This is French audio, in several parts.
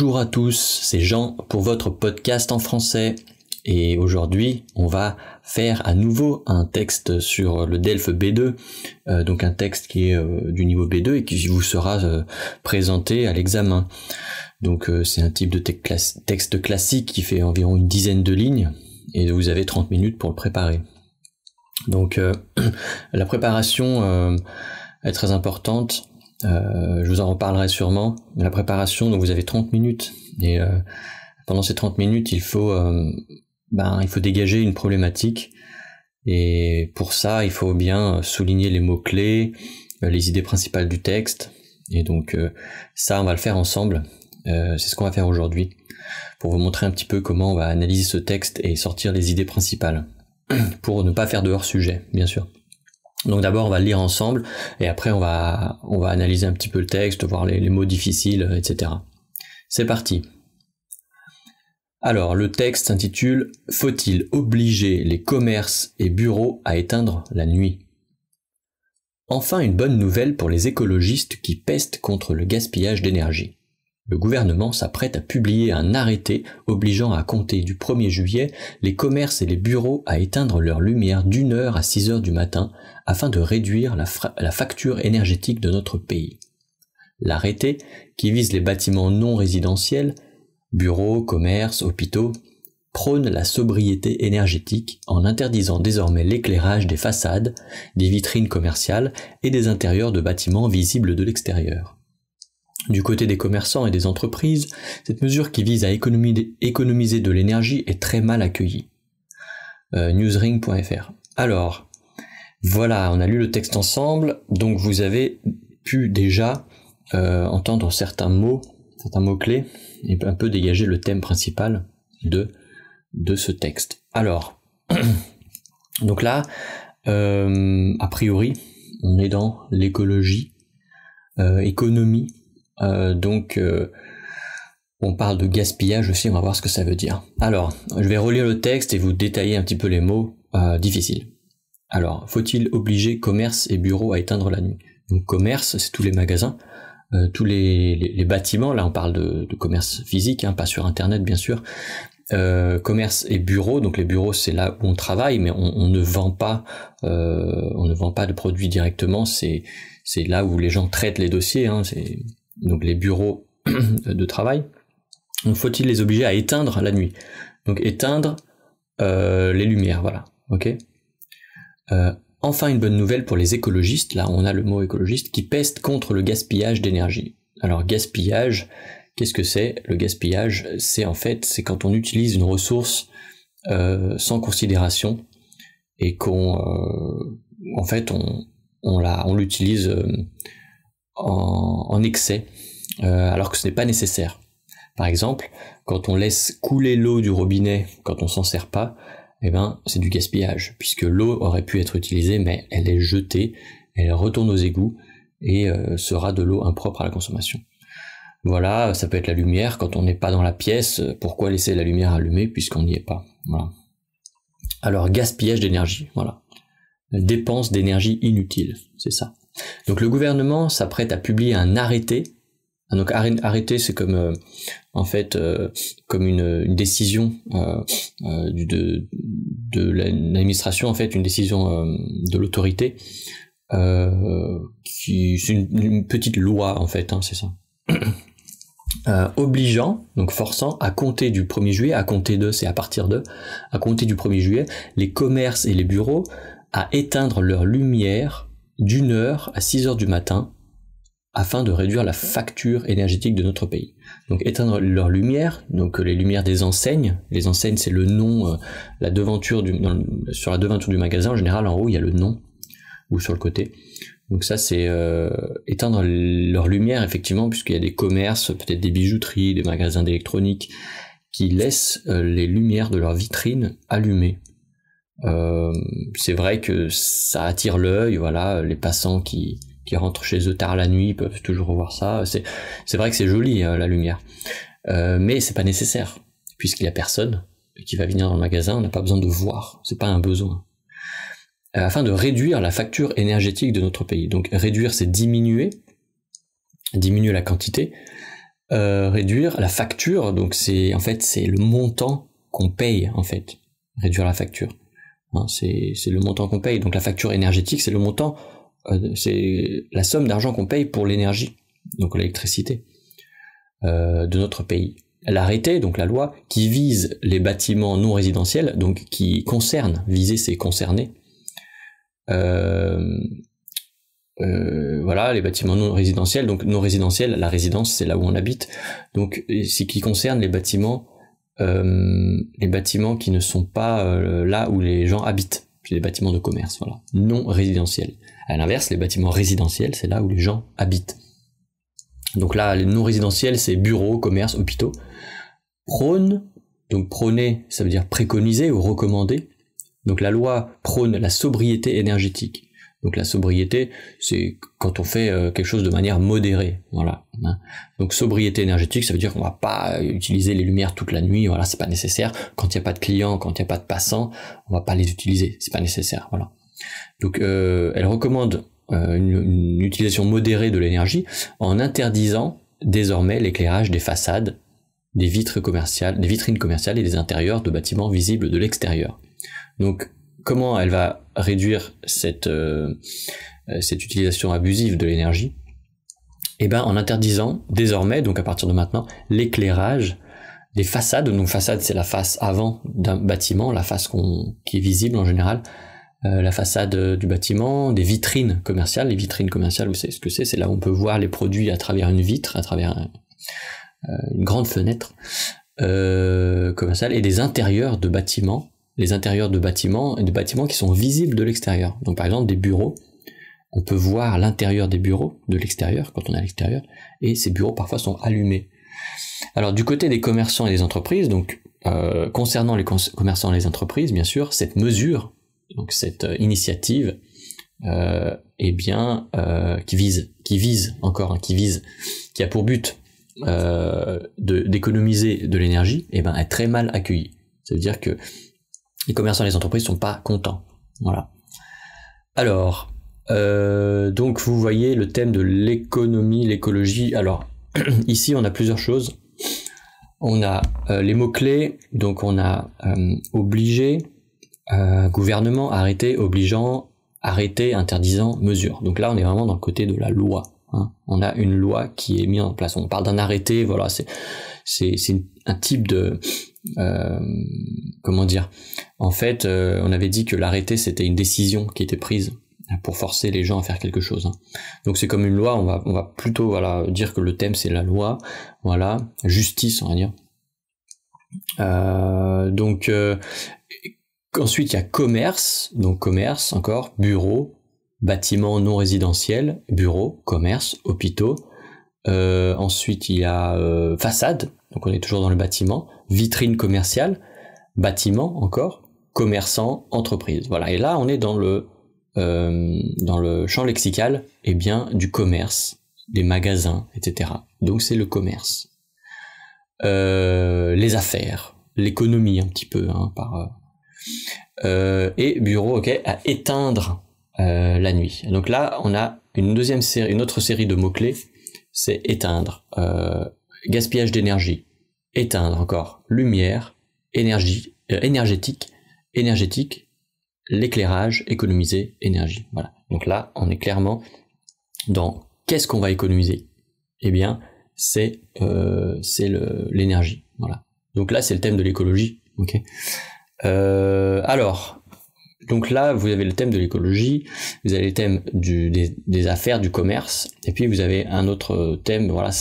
Bonjour à tous, c'est Jean pour votre podcast en français. Et aujourd'hui, on va faire à nouveau un texte sur le DELF B2, donc un texte qui est du niveau B2 et qui vous sera présenté à l'examen. Donc c'est un type de texte classique qui fait environ une dizaine de lignes et vous avez 30 minutes pour le préparer. Donc la préparation est très importante. Je vous en reparlerai sûrement. La préparation, donc vous avez 30 minutes et pendant ces 30 minutes, il faut dégager une problématique et pour ça, il faut bien souligner les mots-clés, les idées principales du texte et donc ça, on va le faire ensemble. C'est ce qu'on va faire aujourd'hui pour vous montrer un petit peu comment on va analyser ce texte et sortir les idées principales pour ne pas faire de hors-sujet, bien sûr. Donc d'abord on va le lire ensemble et après on va analyser un petit peu le texte, voir les mots difficiles, etc. C'est parti. Alors le texte s'intitule « Faut-il obliger les commerces et bureaux à éteindre la nuit ?» Enfin une bonne nouvelle pour les écologistes qui pestent contre le gaspillage d'énergie. Le gouvernement s'apprête à publier un arrêté obligeant à compter du 1er juillet les commerces et les bureaux à éteindre leur lumière d'1 heure à 6 heures du matin afin de réduire la facture énergétique de notre pays. L'arrêté, qui vise les bâtiments non résidentiels, bureaux, commerces, hôpitaux, prône la sobriété énergétique en interdisant désormais l'éclairage des façades, des vitrines commerciales et des intérieurs de bâtiments visibles de l'extérieur. Du côté des commerçants et des entreprises, cette mesure qui vise à économiser de l'énergie est très mal accueillie. Newsring.fr. Alors, voilà, on a lu le texte ensemble, donc vous avez pu déjà entendre certains mots-clés, et un peu dégager le thème principal de ce texte. Alors, donc là, a priori, on est dans l'écologie, économie, donc on parle de gaspillage aussi, on va voir ce que ça veut dire. Alors, je vais relire le texte et vous détailler un petit peu les mots difficiles. Alors, faut-il obliger commerce et bureaux à éteindre la nuit? Donc commerce, c'est tous les magasins, tous les bâtiments, là on parle de commerce physique, hein, pas sur internet bien sûr. Commerce et bureaux, donc les bureaux c'est là où on travaille, mais on ne vend pas de produits directement, c'est là où les gens traitent les dossiers, hein, donc les bureaux de travail. Donc faut-il les obliger à éteindre la nuit? Donc éteindre les lumières, voilà, ok. Enfin une bonne nouvelle pour les écologistes, là on a le mot écologiste, qui pestent contre le gaspillage d'énergie. Alors gaspillage, qu'est-ce que c'est? Le gaspillage, c'est quand on utilise une ressource sans considération et qu'on l'utilise en excès, alors que ce n'est pas nécessaire. Par exemple, quand on laisse couler l'eau du robinet quand on s'en sert pas, c'est du gaspillage, puisque l'eau aurait pu être utilisée, mais elle est jetée, elle retourne aux égouts et sera de l'eau impropre à la consommation. Voilà, ça peut être la lumière, quand on n'est pas dans la pièce, pourquoi laisser la lumière allumée puisqu'on n'y est pas? Voilà. Alors, gaspillage d'énergie, voilà. Dépense d'énergie inutile, c'est ça. Donc le gouvernement s'apprête à publier un arrêté. Donc arrêté, c'est comme comme une décision de l'administration, en fait, une décision de l'autorité qui c'est une petite loi en fait, hein, c'est ça. Obligeant, donc forçant à compter du 1er juillet, à compter de, c'est à partir de, à compter du 1er juillet, les commerces et les bureaux à éteindre leur lumière d'1 heure à 6 heures du matin afin de réduire la facture énergétique de notre pays. Donc éteindre leur lumière, donc les lumières des enseignes. Les enseignes, c'est le nom, la devanture sur la devanture du magasin, en général en haut il y a le nom, ou sur le côté. Donc ça c'est éteindre leur lumière effectivement, puisqu'il y a des commerces, peut-être des bijouteries, des magasins d'électronique, qui laissent les lumières de leur vitrine allumées. C'est vrai que ça attire l'œil, voilà, les passants qui rentrent chez eux tard la nuit peuvent toujours voir ça. C'est vrai que c'est joli la lumière, mais c'est pas nécessaire puisqu'il y a personne qui va venir dans le magasin, on n'a pas besoin de voir, c'est pas un besoin. Afin de réduire la facture énergétique de notre pays. Donc réduire, c'est diminuer la quantité. réduire la facture, donc c'est le montant qu'on paye en fait, réduire la facture. Hein, c'est le montant qu'on paye. Donc la facture énergétique, c'est le montant, c'est la somme d'argent qu'on paye pour l'énergie, donc l'électricité de notre pays. L'arrêté, donc la loi, qui vise les bâtiments non résidentiels, donc qui concerne, viser c'est concerner. Voilà, les bâtiments non résidentiels. Donc non résidentiels, la résidence c'est là où on habite. Donc c'est qui concerne les bâtiments qui ne sont pas là où les gens habitent. C'est les bâtiments de commerce, voilà, non résidentiels. À l'inverse, les bâtiments résidentiels, c'est là où les gens habitent. Donc là, les non résidentiels, c'est bureaux, commerces, hôpitaux. Prône, donc prôner, ça veut dire préconiser ou recommander. Donc la loi prône la sobriété énergétique. Donc la sobriété, c'est quand on fait quelque chose de manière modérée, voilà. Donc sobriété énergétique, ça veut dire qu'on va pas utiliser les lumières toute la nuit, voilà, c'est pas nécessaire. Quand il n'y a pas de clients, quand il n'y a pas de passants, on va pas les utiliser, c'est pas nécessaire, voilà. Donc elle recommande une utilisation modérée de l'énergie en interdisant désormais l'éclairage des façades, des vitrines commerciales et des intérieurs de bâtiments visibles de l'extérieur. Donc comment elle va réduire cette utilisation abusive de l'énergie? Eh ben en interdisant désormais, donc à partir de maintenant, l'éclairage des façades. Donc façade, c'est la face avant d'un bâtiment, la face qui est visible en général, la façade du bâtiment, des vitrines commerciales. Les vitrines commerciales, vous savez ce que c'est? C'est là où on peut voir les produits à travers une vitre, à travers une grande fenêtre commerciale, et des intérieurs de bâtiments. Les intérieurs de bâtiments et de bâtiments qui sont visibles de l'extérieur. Donc par exemple des bureaux, on peut voir l'intérieur des bureaux de l'extérieur quand on est à l'extérieur, et ces bureaux parfois sont allumés. Alors du côté des commerçants et des entreprises, donc concernant les commerçants et les entreprises, bien sûr, cette mesure, donc cette initiative, qui a pour but d'économiser de l'énergie, et est très mal accueillie. Ça veut dire que les commerçants et les entreprises sont pas contents. Voilà. Alors, donc vous voyez le thème de l'économie, l'écologie. Alors, ici on a plusieurs choses. On a les mots-clés, donc on a obligé, gouvernement, arrêté, obligeant, arrêté, interdisant, mesure. Donc là on est vraiment dans le côté de la loi. Hein. On a une loi qui est mise en place. On parle d'un arrêté, voilà, c'est un type de... comment dire, en fait on avait dit que l'arrêté c'était une décision qui était prise pour forcer les gens à faire quelque chose, hein. Donc c'est comme une loi, on va plutôt voilà dire que le thème c'est la loi, voilà, justice on va dire. Ensuite il y a commerce, donc commerce encore, bureau, bâtiments non résidentiels, bureaux, commerce, hôpitaux. Ensuite il y a façade, donc on est toujours dans le bâtiment, vitrine commerciale, bâtiment encore, commerçant, entreprise. Voilà, et là on est dans le champ lexical, du commerce, des magasins, etc. Donc c'est le commerce. Les affaires, l'économie un petit peu, hein, et bureau, ok, à éteindre la nuit. Donc là on a une autre série de mots-clés, c'est éteindre, gaspillage d'énergie, éteindre encore, lumière, énergétique, l'éclairage, économiser, énergie. Voilà. Donc là, on est clairement dans qu'est-ce qu'on va économiser? Eh bien, c'est l'énergie. Voilà. Donc là, c'est le thème de l'écologie. Ok. Alors, donc là, vous avez le thème de l'écologie, vous avez le thème des affaires, du commerce, et puis vous avez un autre thème. Voilà,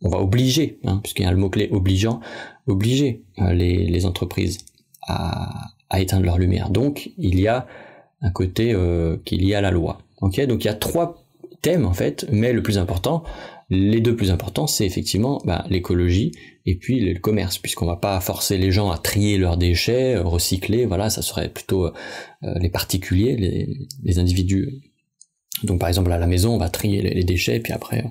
on va obliger, hein, puisqu'il y a le mot-clé obligeant, obliger les entreprises à éteindre leur lumière. Donc il y a un côté qui est lié à la loi. Ok, donc il y a 3 thèmes en fait, mais les 2 plus importants, c'est effectivement l'écologie et puis le commerce, puisqu'on va pas forcer les gens à trier leurs déchets, recycler. Voilà, ça serait plutôt les particuliers, les individus. Donc par exemple à la maison, on va trier les déchets, puis après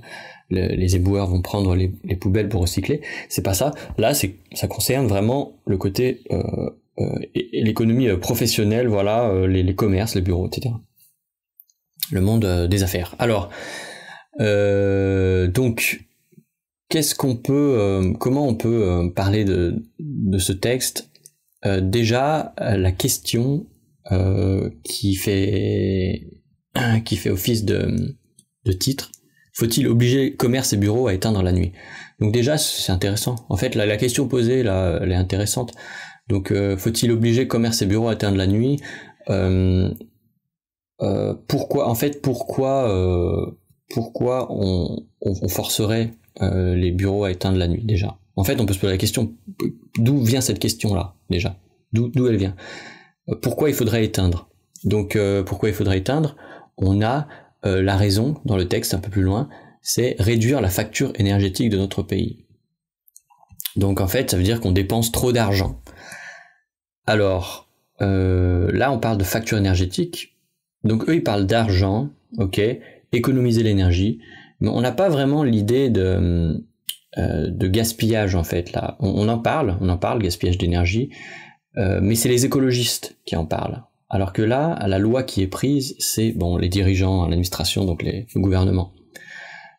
les éboueurs vont prendre les poubelles pour recycler. C'est pas ça. Là, ça concerne vraiment le côté et l'économie professionnelle, voilà, les commerces, les bureaux, etc. Le monde des affaires. Alors, donc, qu'est-ce qu'on peut, comment on peut parler de ce texte? Déjà, la question qui fait office de titre, faut-il obliger commerce et bureaux à éteindre la nuit? Donc déjà, c'est intéressant. En fait, la question posée, là, elle est intéressante. Donc, faut-il obliger commerce et bureaux à éteindre la nuit? Pourquoi on forcerait les bureaux à éteindre la nuit, déjà? En fait, on peut se poser la question, d'où vient cette question-là, déjà? D'où elle vient? Pourquoi il faudrait éteindre? Donc, pourquoi il faudrait éteindre? On a la raison, dans le texte un peu plus loin, c'est réduire la facture énergétique de notre pays. Donc, en fait, ça veut dire qu'on dépense trop d'argent. Alors, là, on parle de facture énergétique. Donc, eux, ils parlent d'argent, ok, économiser l'énergie, mais on n'a pas vraiment l'idée de gaspillage, en fait, là. On en parle, gaspillage d'énergie, mais c'est les écologistes qui en parlent. Alors que là, la loi qui est prise, c'est les dirigeants, l'administration, donc le gouvernement.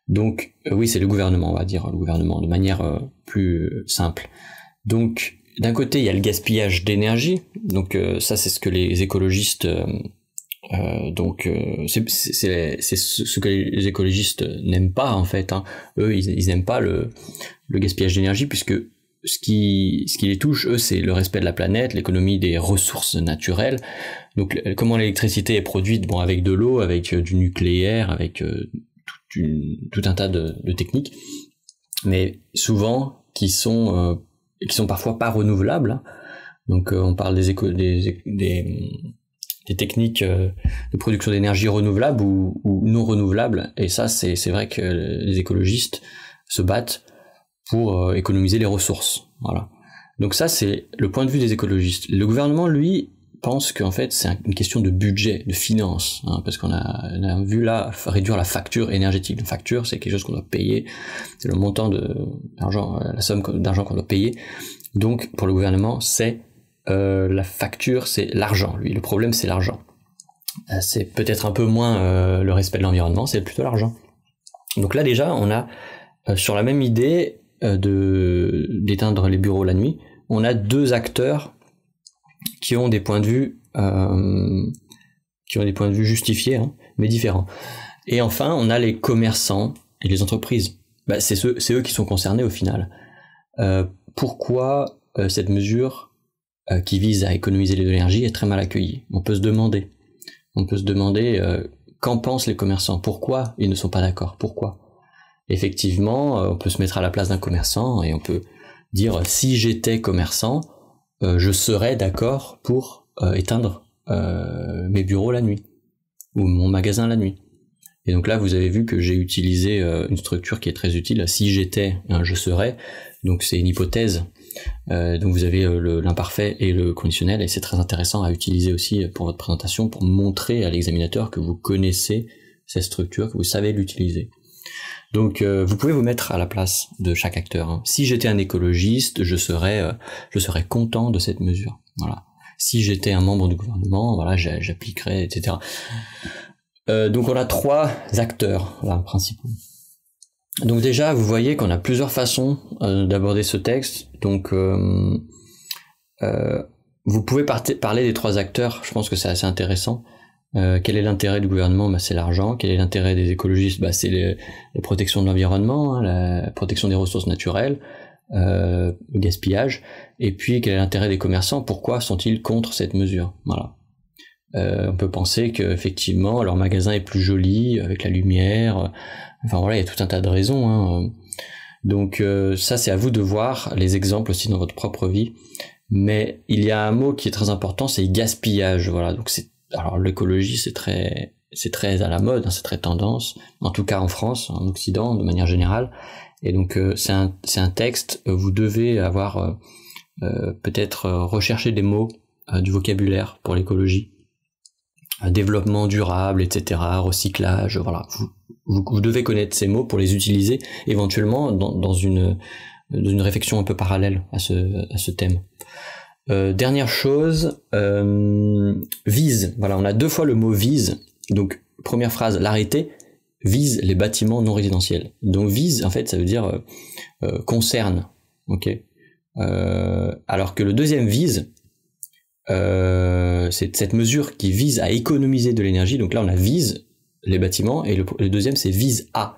Donc, oui, c'est le gouvernement, on va dire, le gouvernement, de manière plus simple. Donc, d'un côté, il y a le gaspillage d'énergie, donc ça, c'est ce que les écologistes... c'est ce que les écologistes n'aiment pas, en fait. Hein. Eux, ils n'aiment pas le gaspillage d'énergie, puisque ce qui les touche, eux, c'est le respect de la planète, l'économie des ressources naturelles. Donc, comment l'électricité est produite, avec de l'eau, avec du nucléaire, avec tout un tas de techniques, mais souvent qui sont parfois pas renouvelables. Hein. Donc, on parle des techniques de production d'énergie renouvelables ou non renouvelables, et ça, c'est vrai que les écologistes se battent pour économiser les ressources. Voilà. Donc ça, c'est le point de vue des écologistes. Le gouvernement, lui, pense qu'en fait, c'est une question de budget, de finances, hein, parce qu'on a vu là réduire la facture énergétique. Une facture, c'est quelque chose qu'on doit payer, c'est le montant d'argent, la somme d'argent qu'on doit payer. Donc, pour le gouvernement, c'est la facture, c'est l'argent. Lui, le problème, c'est l'argent. C'est peut-être un peu moins le respect de l'environnement, c'est plutôt l'argent. Donc là, déjà, on a sur la même idée d'éteindre les bureaux la nuit, on a deux acteurs qui ont des points de vue justifiés, hein, mais différents. Et enfin, on a les commerçants et les entreprises. C'est eux qui sont concernés au final. Pourquoi cette mesure qui vise à économiser l'énergie est très mal accueillie? On peut se demander qu'en pensent les commerçants, pourquoi ils ne sont pas d'accord, pourquoi? Effectivement, on peut se mettre à la place d'un commerçant et on peut dire, si j'étais commerçant, je serais d'accord pour éteindre mes bureaux la nuit, ou mon magasin la nuit. Et donc là, vous avez vu que j'ai utilisé une structure qui est très utile, si j'étais, je serais, donc c'est une hypothèse. Donc vous avez l'imparfait et le conditionnel, et c'est très intéressant à utiliser aussi pour votre présentation, pour montrer à l'examinateur que vous connaissez cette structure, que vous savez l'utiliser. Donc vous pouvez vous mettre à la place de chaque acteur. Hein. Si j'étais un écologiste, je serais content de cette mesure. Voilà. Si j'étais un membre du gouvernement, voilà, j'appliquerais, etc. Donc on a trois acteurs là, principaux. Donc déjà, vous voyez qu'on a plusieurs façons d'aborder ce texte. Donc vous pouvez parler des trois acteurs. Je pense que c'est assez intéressant. Quel est l'intérêt du gouvernement? C'est l'argent. Quel est l'intérêt des écologistes? C'est la protection de l'environnement, hein, la protection des ressources naturelles, le gaspillage. Et puis quel est l'intérêt des commerçants? Pourquoi sont-ils contre cette mesure? Voilà. On peut penser qu'effectivement leur magasin est plus joli avec la lumière. Enfin voilà, il y a tout un tas de raisons. Hein. Donc ça, c'est à vous de voir les exemples aussi dans votre propre vie. Mais il y a un mot qui est très important, c'est gaspillage. Voilà. Donc alors l'écologie, c'est très à la mode, hein, c'est très tendance, en tout cas en France, en Occident, de manière générale. Et donc c'est un texte, vous devez avoir peut-être recherché des mots du vocabulaire pour l'écologie, développement durable, etc., recyclage, voilà. Vous devez connaître ces mots pour les utiliser éventuellement dans une réflexion un peu parallèle à ce thème. Dernière chose, vise. Voilà, on a deux fois le mot vise. Donc, première phrase, l'arrêté vise les bâtiments non résidentiels. Donc vise, en fait, ça veut dire concerne, ok. Alors que le deuxième vise, c'est cette mesure qui vise à économiser de l'énergie. Donc là, on a vise les bâtiments, et le deuxième, c'est vise à.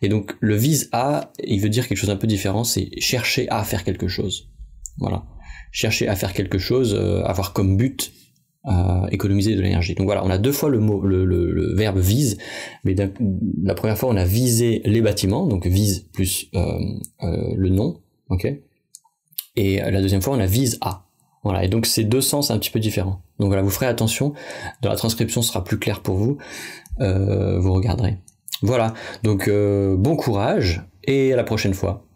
Et donc le vise à, il veut dire quelque chose un peu différent, c'est chercher à faire quelque chose. Voilà. Chercher à faire quelque chose, avoir comme but économiser de l'énergie. Donc voilà, on a deux fois le verbe vise, mais la première fois on a visé les bâtiments, donc vise plus le nom, ok. Et la deuxième fois on a vise à. Voilà, et donc c'est deux sens un petit peu différents. Donc voilà, vous ferez attention, dans la transcription ce sera plus clair pour vous, vous regarderez. Voilà, donc bon courage et à la prochaine fois.